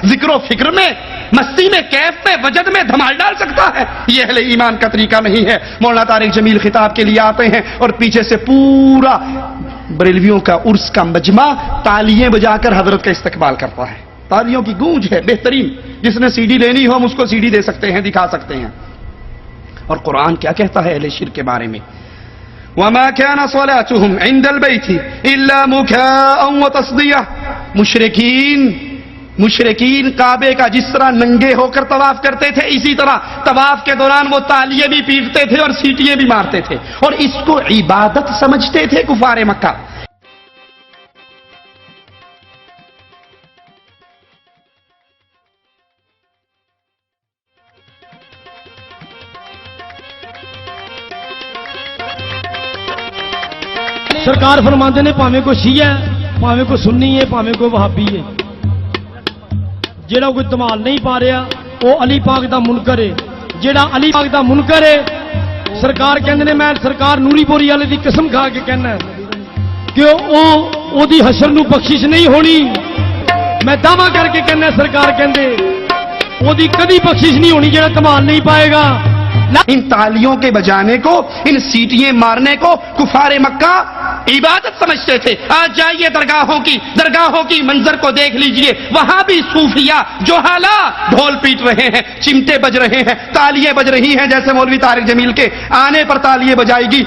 ذکر و فکر میں، مستی میں، کیف میں، وجد میں دھمال ڈال سکتا ہے؟ یہ اہل ایمان کا طریقہ نہیں ہے۔ مولانا طارق جمیل خطاب کے لیے آتے ہیں اور پیچھے سے پورا بریلویوں کا عرس کا مجمع تالیاں بجا کر حضرت کا استقبال کرتا ہے۔ تالیوں کی گونج ہے بہترین، جس نے سی ڈی لینی ہو ہم اس کو سی ڈی دے سکتے ہیں، دکھا سکتے ہیں۔ اور قرآن کیا کہتا ہے اہل شرک کے بارے میں؟ وَمَا كَانَ صَلَاتُهُمْ عِنْدَ الْبَيْتِ إِلَّا مُكَاءً وَتَصْدِيَةً۔ مشرکین کعبے کا جس طرح ننگے ہو کر طواف کرتے تھے، اسی طرح طواف کے دوران وہ تالیے بھی پیٹتے تھے اور سیٹیاں بھی مارتے تھے، اور اس کو عبادت سمجھتے تھے کفار مکہ۔ سرکار فرماندے نے پاویں کوئی شیعہ ہے، پاویں کوئی سنی ہے، پاویں کوئی وہابی ہے، جیڑا کوئی دمال نہیں پا رہا وہ علی پاک دا منکر ہے۔ جیڑا علی پاک دا منکر ہے، سرکار کہندے نے، میں سرکار نوری بوری والے دی قسم کھا کے کہنا کہ او دی حشر نو بخشش نہیں ہونی۔ میں دعویٰ کر کے کہنا سرکار کہندے او دی کدی بخشش نہیں ہونی جیڑا دمال نہیں پائے گا۔ ان تالیوں کے بجانے کو، ان سیٹیاں مارنے کو کفار مکہ عبادت سمجھتے تھے۔ آج جائیے درگاہوں کی منظر کو دیکھ لیجئے، وہاں بھی صوفیہ جوہالہ ڈھول پیٹ رہے ہیں، چمٹے بج رہے ہیں، تالیاں بج رہی ہیں، جیسے مولوی طارق جمیل کے آنے پر تالیاں بجائے گی۔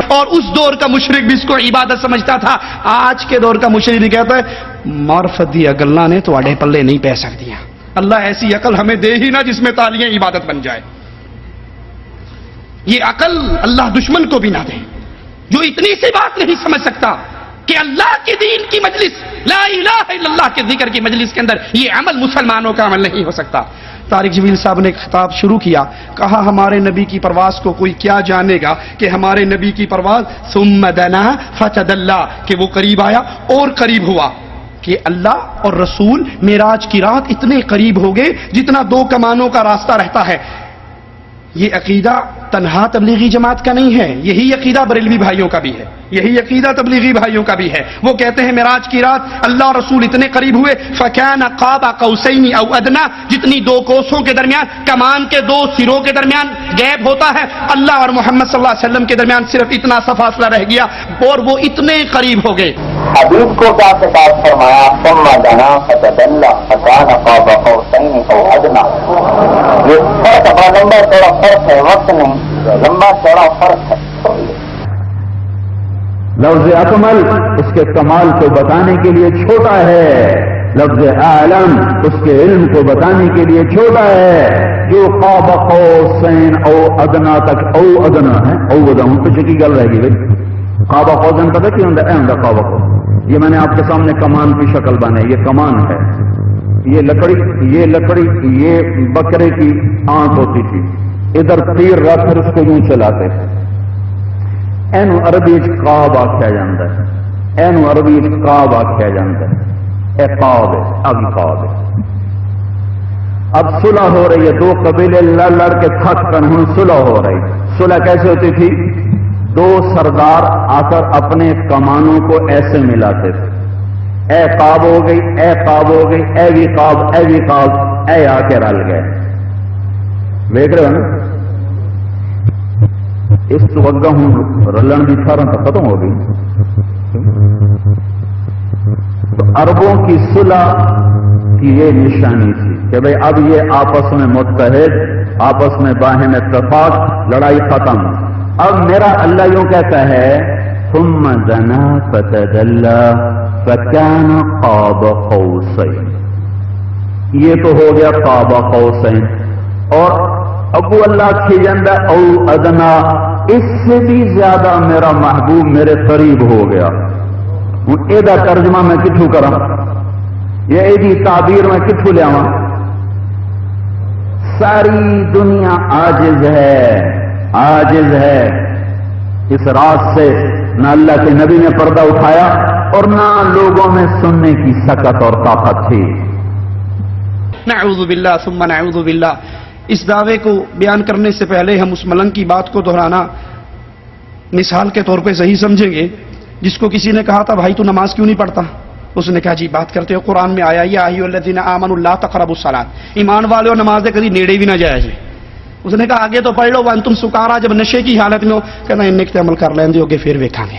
اور اس دور کا مشرک بھی اس کو عبادت سمجھتا تھا۔ آج کے دور کا مشرک بھی کہتا ہے معرفت دی عقلاں نے تواڈے پلے نہیں پی سکتیاں۔ اللہ ایسی عقل ہمیں دے ہی نہ جس میں تالیاں عبادت بن جائے۔ یہ عقل اللہ دشمن کو بھی نہ دے جو اتنی سی بات نہیں سمجھ سکتا کہ اللہ کے دین کی مجلس، لا الہ الا اللہ کے ذکر کی مجلس کے اندر یہ عمل مسلمانوں کا عمل نہیں ہو سکتا۔ طارق جمیل صاحب نے خطاب شروع کیا، کہا ہمارے نبی کی پرواز کو کوئی کیا جانے گا کہ ہمارے نبی کی پرواز ثم دنا فتدلا، کہ وہ قریب آیا اور قریب ہوا، کہ اللہ اور رسول معراج کی رات اتنے قریب ہو گئے جتنا 2 کمانوں کا راستہ رہتا ہے۔ یہ عقیدہ تنہا تبلیغی جماعت کا نہیں ہے، یہی عقیدہ بریلوی بھائیوں کا بھی ہے، یہی عقیدہ تبلیغی بھائیوں کا بھی ہے۔ وہ کہتے ہیں معراج کی رات اللہ اور رسول اتنے قریب ہوئے، فَكَانَ قَابَ قَوْسَيْنِ أَوْ أَدْنَىٰ، جتنی 2 کوسوں کے درمیان، کمان کے 2 سروں کے درمیان گیپ ہوتا ہے، اللہ اور محمد صلی اللہ علیہ وسلم کے درمیان صرف اتنا سا فاصلہ رہ گیا اور وہ اتنے قریب ہو گئے۔ حدیث کو کیا خطاب فرمایا؟ ثم دنا فتدلى فكان قاب قوسين او ادنى۔ یہ فرق بڑا لمبا چوڑا فرق ہے، وقت نہیں، لمبا چوڑا فرق ہے۔ لفظ اکمل اس کے کمال کو بتانے کے لیے چھوٹا ہے، لفظ عالم اس کے علم کو بتانے کے لیے چھوٹا ہے۔ جو قاب قوسین او ادنا تک، او ادنا ہے، او ادنا تو چکی گل رہ گئی بھائی۔ قاب قوسین پتہ کیا ہوتا ہے؟ ہوتا قاب قوس، یہ میں نے آپ کے سامنے کمان کی شکل بنائی، یہ کمان ہے، یہ لکڑی یہ بکرے کی آنکھ ہوتی تھی، ادھر تیر رکھ کر اس کو یوں چلاتے تھے۔ اینو عربی قاب آخیا جاتا ہے، اینو عربی قاب آخیا جاتا ہے، اے قاب ہے، اب قاب ہے۔ اب صلح ہو رہی ہے، 2 قبیلے لڑ کے تھک کر ہوں صلح ہو رہی۔ صلح کیسے ہوتی تھی؟ 2 سردار آ کر اپنے کمانوں کو ایسے ملاتے تھے، اے قاب ہو گئی، اے قاب ہو گئی، اے بھی قاب، اے بھی قاب، اے آ کے رل گئے۔ دیکھ رہے ہو نا؟ اس تو اگا ہوں رلن کی تھارن تو ختم ہو گئی۔ تو عربوں کی صلح کی یہ نشانی تھی کہ بھئی اب یہ آپس میں متحد، آپس میں باہم اتفاق، لڑائی ختم۔ اب میرا اللہ یوں کہتا ہے ثم دنا فتدلى فكان قاب قوسين، یہ تو ہو گیا قاب قوسین، اور ابو اللہ کھی جاندہ او ادنا، اس سے بھی زیادہ میرا محبوب میرے قریب ہو گیا۔ ہوں یہ ترجمہ میں کتوں کرا؟ یہ ایدی تعبیر میں کتھو لے آواں؟ ساری دنیا عاجز ہے اس راز سے. نہ اللہ کے نبی نے پردہ اٹھایا اور نہ لوگوں میں سننے کی سکت اور طاقت تھی. نعوذ باللہ ثم نعوذ باللہ. اس دعوے کو بیان کرنے سے پہلے ہم اس ملنگ کی بات کو دہرانا مثال کے طور پہ صحیح سمجھیں گے. جس کو کسی نے کہا تھا بھائی تو نماز کیوں نہیں پڑھتا؟ اس نے کہا جی بات کرتے ہو قرآن میں آیا یا ایھا الذین آمنوا لا تقربوا الصلاۃ، ایمان والے اور نماز کبھی نیڑے بھی نہ جایا جی. اس نے کہا آگے تو پڑھ لو وانتم سکارا، جب نشے کی حالت میں ہو کہنا ان تے عمل کر لیں دے ہوگے پھر ویکھاں گے.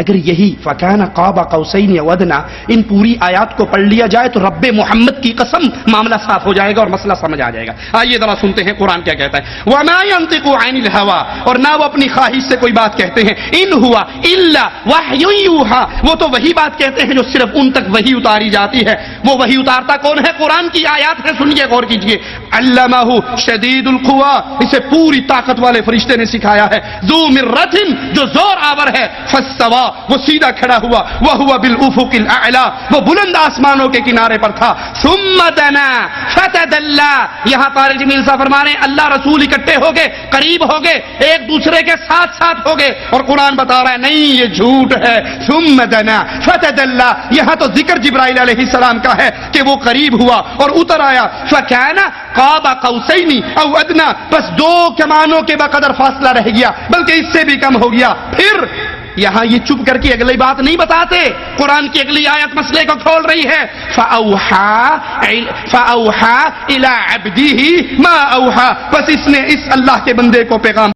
اگر یہی فکان قاب قوسین او ادنی ان پوری آیات کو پڑھ لیا جائے تو رب محمد کی قسم معاملہ صاف ہو جائے گا اور مسئلہ سمجھ آ جائے گا. آئیے ذرا سنتے ہیں قرآن کیا کہتا ہے. وما ينطق عن الهوى، اور نہ وہ اپنی خواہش سے کوئی بات کہتے ہیں. ان ہوا الا وحی یوحى، وہ تو وہی بات کہتے ہیں جو صرف ان تک وحی اتاری جاتی ہے. وہ وحی اتارتا کون ہے؟ قرآن کی آیات ہے. سنیے غور کیجیے. علمہ شدید القوى، اسے پوری طاقت والے فرشتے نے سکھایا ہے. ذو مرۃ، جو زور آور ہے. فاستوى، وہ سیدھا کھڑا ہوا. وَهُوَ بِالْأُفُقِ الْأَعْلَى، وہ بلند آسمانوں کے کنارے پر تھا. ثُمَّ دَنَا فَتَدَلَّى، یہاں طارق جمیل صاحب فرما رہے ہیں اللہ رسول اکٹھے ہو گئے، قریب ہو گئے، ایک دوسرے کے ساتھ ساتھ ہو گئے، اور قرآن بتا رہا ہے نہیں یہ جھوٹ ہے. ثُمَّ دَنَا فَتَدَلَّى، یہاں تو ذکر جبرائیل علیہ السلام کا ہے کہ وہ قریب ہوا اور اتر آیا. فَكَانَ قَابَ قَوْسَيْنِ أَوْ أَدْنَى، بس دو کمانوں کے بقدر فاصلہ رہ گیا، بلکہ اس سے بھی کم ہو گیا. پھر یہاں یہ چپ کر کے اگلی بات نہیں بتاتے، قرآن کی اگلی آیت مسئلے کو کھول رہی ہے. فَأَوْحَى إِلَىٰ عَبْدِهِ مَا أَوْحَى، بس اس نے اس اللہ کے بندے کو پیغام